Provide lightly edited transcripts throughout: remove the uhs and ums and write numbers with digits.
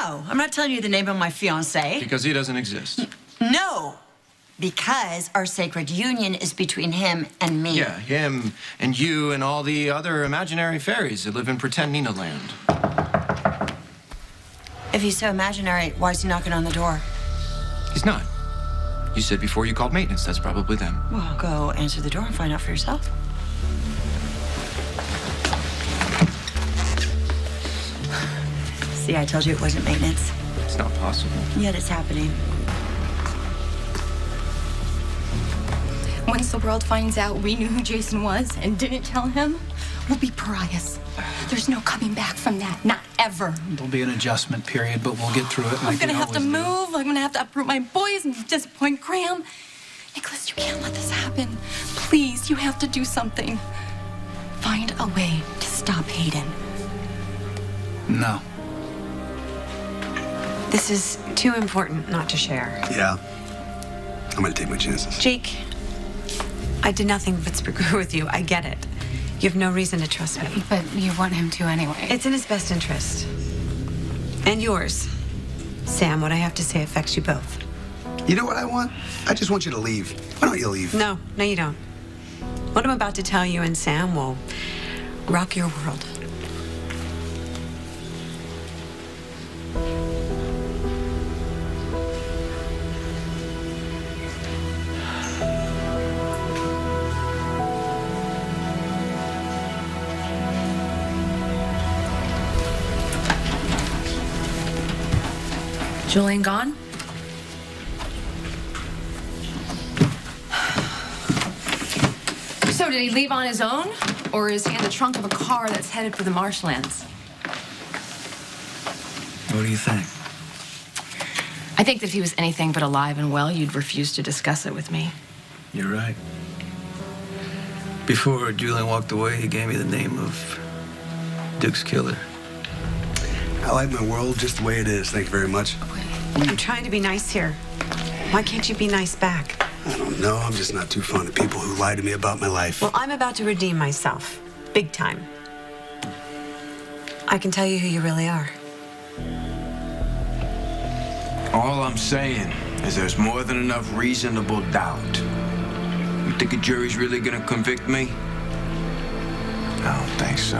No, I'm not telling you the name of my fiancé. Because he doesn't exist. No, because our sacred union is between him and me. Yeah, him and you and all the other imaginary fairies that live in pretend Nina land. If he's so imaginary, why is he knocking on the door? He's not. You said before you called maintenance, that's probably them. Well, go answer the door and find out for yourself. See, I told you it wasn't maintenance. It's not possible. Yet it's happening. Once the world finds out we knew who Jason was and didn't tell him, we'll be pariahs. There's no coming back from that, not ever. There'll be an adjustment period, but we'll get through it. I'm gonna have to move. I'm gonna have to uproot my boys and disappoint Graham. Nicholas, you can't let this happen. Please, you have to do something. Find a way to stop Hayden. No. This is too important not to share. Yeah. I'm gonna take my chances. Jake, I did nothing but screw with you. I get it. You have no reason to trust me. But you want him to anyway. It's in his best interest. And yours. Sam, what I have to say affects you both. You know what I want? I just want you to leave. Why don't you leave? No, you don't. What I'm about to tell you and Sam will rock your world. Julian gone? So did he leave on his own? Or is he in the trunk of a car that's headed for the marshlands? What do you think? I think that if he was anything but alive and well, you'd refuse to discuss it with me. You're right. Before Julian walked away, he gave me the name of Duke's killer. I like my world just the way it is. Thank you very much. I'm trying to be nice here. Why can't you be nice back? I don't know. I'm just not too fond of people who lie to me about my life. Well, I'm about to redeem myself. Big time. I can tell you who you really are. All I'm saying is there's more than enough reasonable doubt. You think a jury's really gonna convict me? I don't think so.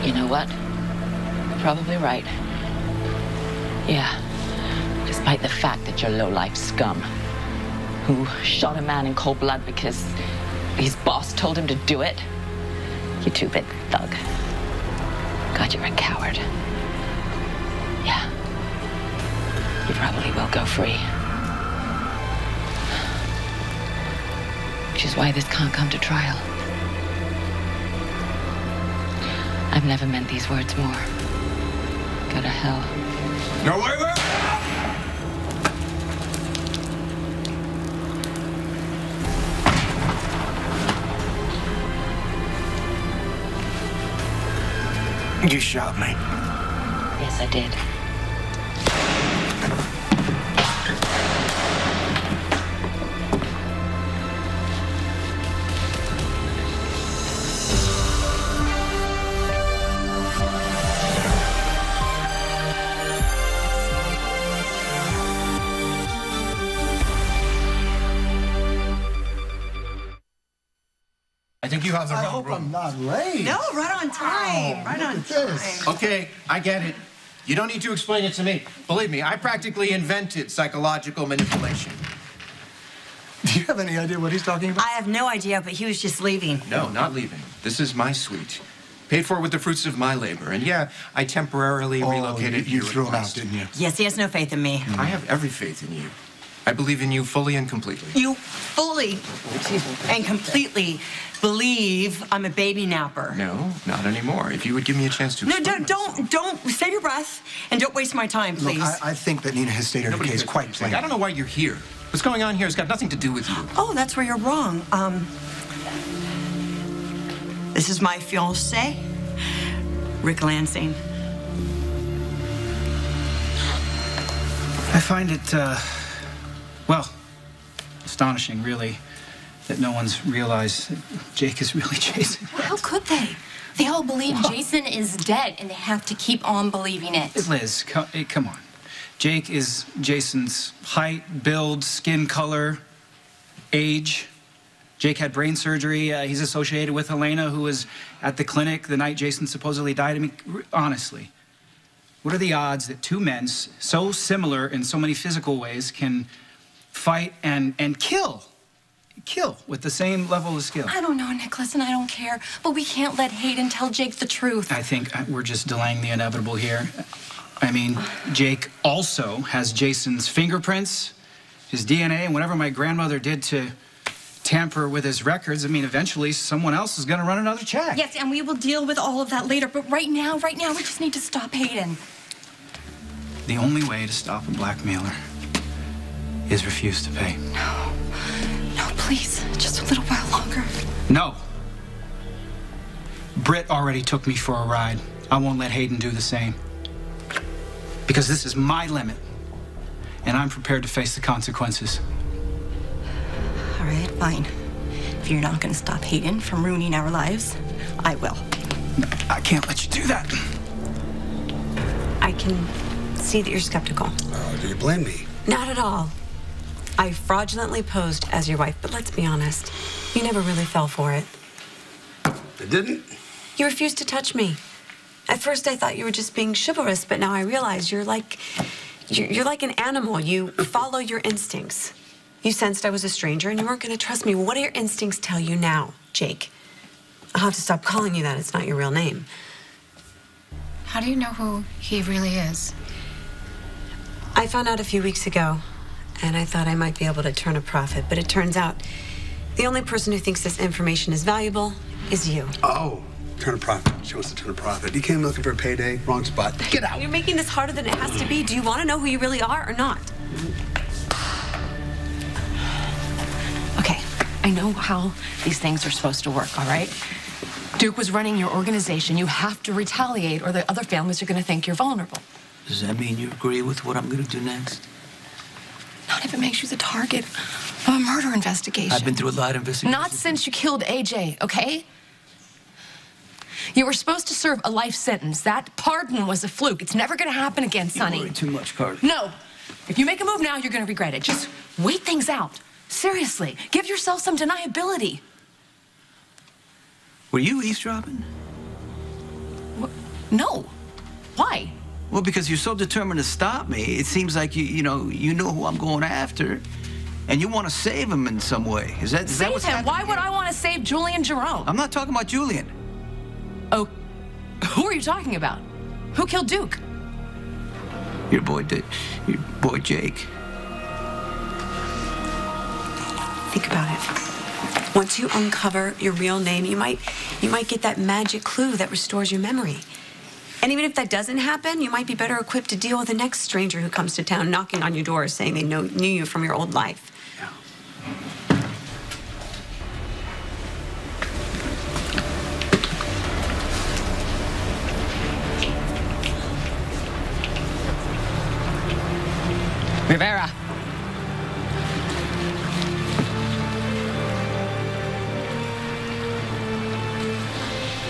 You know what? You're probably right. Yeah. Despite the fact that you're low-life scum who shot a man in cold blood because his boss told him to do it, you two-bit thug. God, you're a coward. Yeah. You probably will go free. Which is why this can't come to trial. I've never meant these words more. Go to hell. No, wait! You shot me. Yes, I did. I think you have the I wrong hope room. I'm not late. No, right on time. Right on time. Okay, I get it. You don't need to explain it to me. Believe me, I practically invented psychological manipulation. Do you have any idea what he's talking about? I have no idea, but he was just leaving. No, not leaving. This is my suite. Paid for with the fruits of my labor. And yeah, I temporarily relocated you here threw at him out, West. didn't you? Yes, he has no faith in me. I have every faith in you. I believe in you fully and completely. You fully and completely believe I'm a baby napper. No, not anymore. If you would give me a chance to No, explain don't save your breath and don't waste my time, please. Look, I think that Nina has stated her case quite plainly. I don't know why you're here. What's going on here has got nothing to do with you. Oh, that's where you're wrong. This is my fiancé, Rick Lansing. I find it, well, astonishing, really, that no one's realized that Jake is really Jason. Well, how could they? They all believe Jason is dead, and they have to keep on believing it. Liz, come on. Jake is Jason's height, build, skin color, age. Jake had brain surgery. He's associated with Helena, who was at the clinic the night Jason supposedly died. I mean, honestly, what are the odds that two men so similar in so many physical ways can fight and kill with the same level of skill? I don't know, Nicholas, and I don't care, but we can't let Hayden tell Jake the truth. I think we're just delaying the inevitable here. I mean, Jake also has Jason's fingerprints, his DNA, and whatever my grandmother did to tamper with his records, I mean, eventually someone else is going to run another check. Yes, and we will deal with all of that later, but right now, we just need to stop Hayden. The only way to stop a blackmailer is refuse to pay. No, please, just a little while longer. No. Britt already took me for a ride. I won't let Hayden do the same. Because this is my limit, and I'm prepared to face the consequences. All right, fine. If you're not going to stop Hayden from ruining our lives, I will. No, I can't let you do that. I can see that you're skeptical. Oh, do you blame me? Not at all. I fraudulently posed as your wife, but let's be honest. You never really fell for it. I didn't? You refused to touch me. At first, I thought you were just being chivalrous, but now I realize you're like an animal. You follow your instincts. You sensed I was a stranger, and you weren't going to trust me. Well, what do your instincts tell you now, Jake? I'll have to stop calling you that. It's not your real name. How do you know who he really is? I found out a few weeks ago, and I thought I might be able to turn a profit, but it turns out the only person who thinks this information is valuable is you. Oh, turn a profit. She wants to turn a profit. You came looking for a payday. Wrong spot. Get out. You're making this harder than it has to be. Do you want to know who you really are or not? Okay, I know how these things are supposed to work, all right? Duke was running your organization. You have to retaliate, or the other families are going to think you're vulnerable. Does that mean you agree with what I'm going to do next? Not if it makes you the target of a murder investigation. I've been through a lot of investigations. Not since you killed AJ, okay? You were supposed to serve a life sentence. That pardon was a fluke. It's never going to happen again, Sonny. You worry too much, Carter. No. If you make a move now, you're going to regret it. Just wait things out. Seriously. Give yourself some deniability. Were you eavesdropping? What? No. Why? Well, because you're so determined to stop me. It seems like you know who I'm going after, and you want to save him in some way. Is that what's Save him? happening? Why would I want to save Julian Jerome? I'm not talking about Julian. Oh, who are you talking about? Who killed Duke? Your boy Jake. Think about it. Once you uncover your real name, you might get that magic clue that restores your memory. And even if that doesn't happen, you might be better equipped to deal with the next stranger who comes to town knocking on your door saying they knew you from your old life. Yeah. Rivera.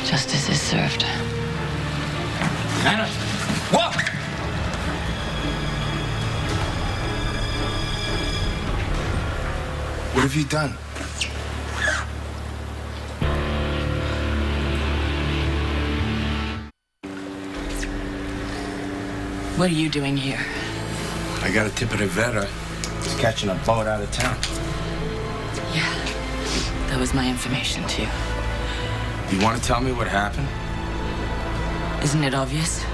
Justice is served. Anna, walk! What have you done? What are you doing here? I got a tip at Rivera. He's catching a boat out of town. Yeah, that was my information too. You want to tell me what happened? Isn't it obvious?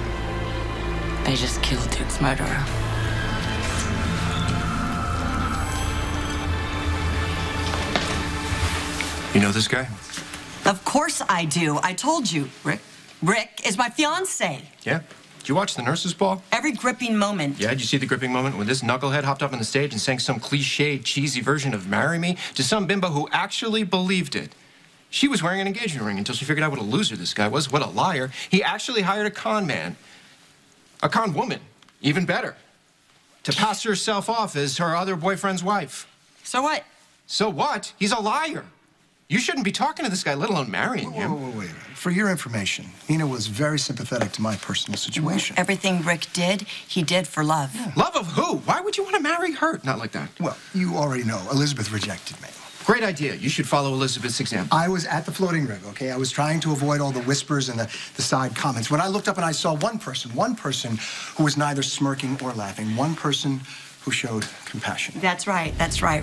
They just killed Duke's murderer. You know this guy? Of course I do. I told you, Rick. Rick is my fiancé. Yeah? Did you watch the nurses' ball? Every gripping moment. Yeah, did you see the gripping moment when this knucklehead hopped up on the stage and sang some cliched, cheesy version of Marry Me to some bimbo who actually believed it? She was wearing an engagement ring until she figured out what a loser this guy was, what a liar. He actually hired a con man. A con woman, even better, to pass herself off as her other boyfriend's wife. So what? So what? He's a liar. You shouldn't be talking to this guy, let alone marrying him. Wait. For your information, Nina was very sympathetic to my personal situation. Everything Rick did, he did for love. Yeah. Love of who? Why would you want to marry her? Not like that. Well, you already know. Elizabeth rejected me. Great idea. You should follow Elizabeth's example. I was at the floating rig, okay? I was trying to avoid all the whispers and the side comments. When I looked up and I saw one person who was neither smirking or laughing, one person who showed compassion. That's right.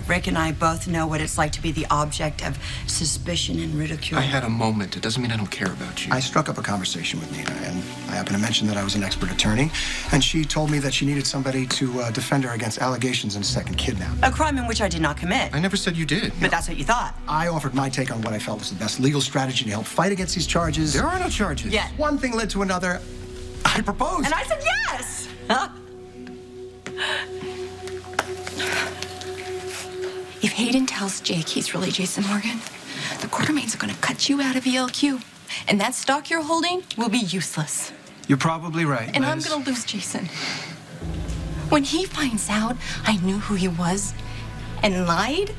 Rick and I both know what it's like to be the object of suspicion and ridicule. I had a moment. It doesn't mean I don't care about you. I struck up a conversation with Nina, and I happened to mention that I was an expert attorney, and she told me that she needed somebody to defend her against allegations of second kidnapping. A crime in which I did not commit. I never said you did. But that's what you thought. I offered my take on what I felt was the best legal strategy to help fight against these charges. There are no charges. Yeah. One thing led to another. I proposed. And I said yes! Huh? If Hayden tells Jake he's really Jason Morgan, the Quartermains are going to cut you out of ELQ. And that stock you're holding will be useless. You're probably right, And I'm Liz. going to lose Jason. When he finds out I knew who he was and lied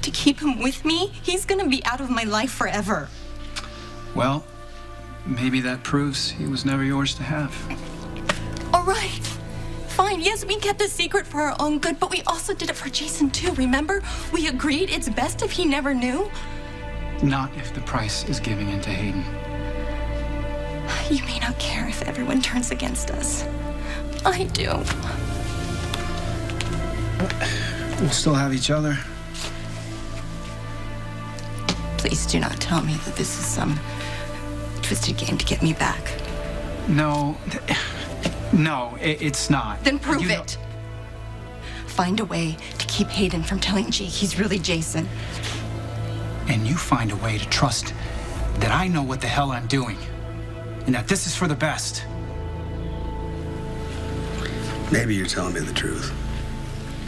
to keep him with me, he's going to be out of my life forever. Well, maybe that proves he was never yours to have. All right. Fine, yes, we kept a secret for our own good, but we also did it for Jason, too, remember? We agreed it's best if he never knew. Not if the price is giving in to Hayden. You may not care if everyone turns against us. I do. We'll still have each other. Please do not tell me that this is some twisted game to get me back. No, it's not. Then prove You know- it. Find a way to keep Hayden from telling Jake he's really Jason. And you find a way to trust that I know what the hell I'm doing. And that this is for the best. Maybe you're telling me the truth.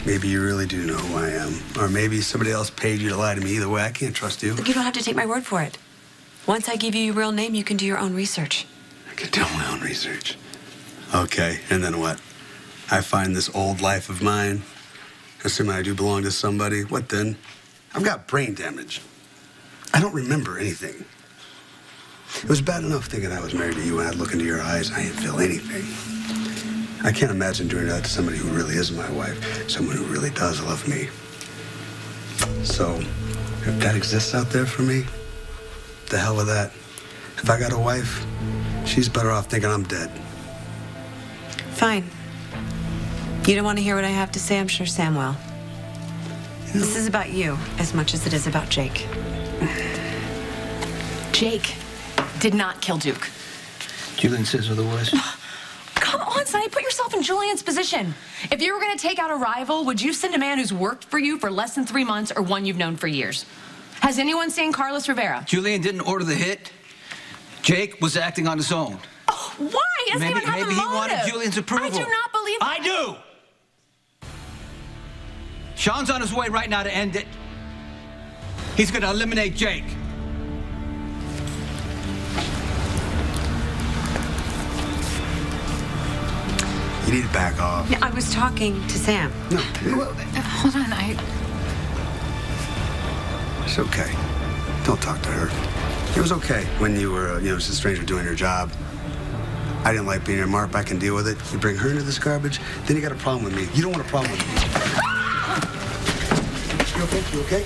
Maybe you really do know who I am. Or maybe somebody else paid you to lie to me. Either way, I can't trust you. You don't have to take my word for it. Once I give you your real name, you can do your own research. I can do my own research. Okay, and then what? I find this old life of mine. Assuming I do belong to somebody. What then? I've got brain damage. I don't remember anything. It was bad enough thinking I was married to you and I'd look into your eyes and I didn't feel anything. I can't imagine doing that to somebody who really is my wife, someone who really does love me. So, if that exists out there for me, the hell with that. If I got a wife, she's better off thinking I'm dead. Fine. You don't want to hear what I have to say? I'm sure Sam will. This is about you as much as it is about Jake. Jake did not kill Duke. Julian says otherwise. Come on, Sonny, put yourself in Julian's position. If you were going to take out a rival, would you send a man who's worked for you for less than 3 months or one you've known for years? Has anyone seen Carlos Rivera? Julian didn't order the hit. Jake was acting on his own. Oh, why? He doesn't even have a Maybe he motive. wanted Julian's approval. I do not believe... I do! Sean's on his way right now to end it. He's gonna eliminate Jake. You need to back off. I was talking to Sam. No, Hold on, it's okay. Don't talk to her. It was okay when you were, just a stranger doing your job. I didn't like being your mark. I can deal with it. You bring her into this garbage, then you got a problem with me. You don't want a problem with me. You okay? You okay?